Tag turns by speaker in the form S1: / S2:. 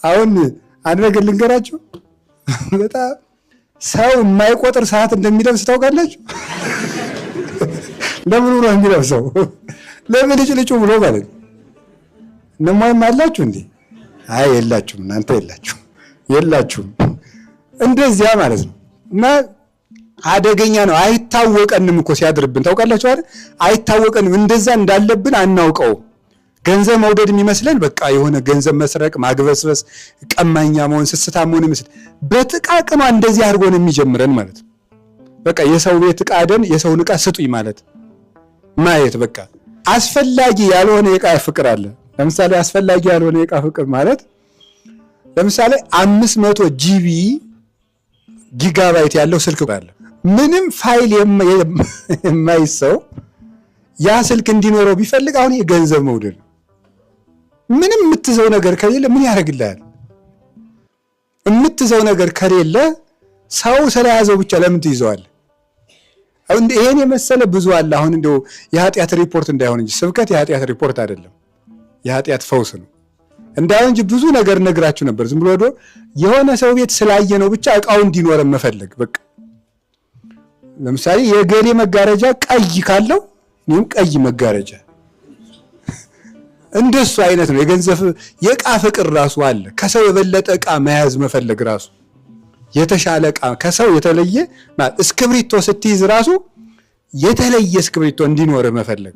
S1: አሁን አንድ ነገር ልንገራችሁ። በጣም ሰው የማይቆጥር ሰዓት እንደሚለብስ ታውቃላችሁ? ለምን ነው የሚለብሰው? ለምን ልጭልጩ ብሎ ማለት ነው። እነማይም አላችሁ እንዴ? አይ የላችሁም፣ እናንተ የላችሁም። እንደዚያ ማለት ነው። እና አደገኛ ነው። አይታወቀንም እኮ ሲያድርብን ታውቃላችሁ አይደል? አይታወቀንም። እንደዛ እንዳለብን አናውቀው። ገንዘብ መውደድ የሚመስለን በቃ የሆነ ገንዘብ መስረቅ፣ ማግበስበስ፣ ቀማኛ መሆን፣ ስስታ መሆን ይመስል በጥቃቅማ እንደዚህ አድርጎ ነው የሚጀምረን ማለት ነው። በቃ የሰው ቤት ዕቃ ደን የሰውን ዕቃ ስጡኝ ማለት ማየት በቃ አስፈላጊ ያልሆነ የዕቃ ፍቅር አለ። ለምሳሌ አስፈላጊ ያልሆነ የዕቃ ፍቅር ማለት ለምሳሌ 500 ጂቢ ጊጋባይት ያለው ስልክ አለ። ምንም ፋይል የማይሰው ያ ስልክ እንዲኖረው ቢፈልግ አሁን የገንዘብ መውደድ ነው። ምንም የምትዘው ነገር ከሌለ ምን ያደርግልሃል? የምትዘው ነገር ከሌለ ሰው ስለያዘው ብቻ ለምን ትይዘዋለህ? አሁን ይሄን የመሰለ ብዙ አለ። አሁን እንደው የኃጢአት ሪፖርት እንዳይሆን እንጂ ስብከት የኃጢአት ሪፖርት አይደለም፣ የኃጢአት ፈውስ ነው። እንዳይሆን እንጂ ብዙ ነገር ነግራችሁ ነበር። ዝም ብሎ የሆነ ሰው ቤት ስላየ ነው ብቻ ዕቃው እንዲኖር መፈለግ። በቃ ለምሳሌ የገሌ መጋረጃ ቀይ ካለው እኔም ቀይ መጋረጃ እንደሱ አይነት ነው። የገንዘብ የዕቃ ፍቅር ራሱ አለ። ከሰው የበለጠ ዕቃ መያዝ መፈለግ ራሱ የተሻለ ዕቃ ከሰው የተለየ እስክብሪቶ ስትይዝ ራሱ የተለየ እስክብሪቶ እንዲኖር መፈለግ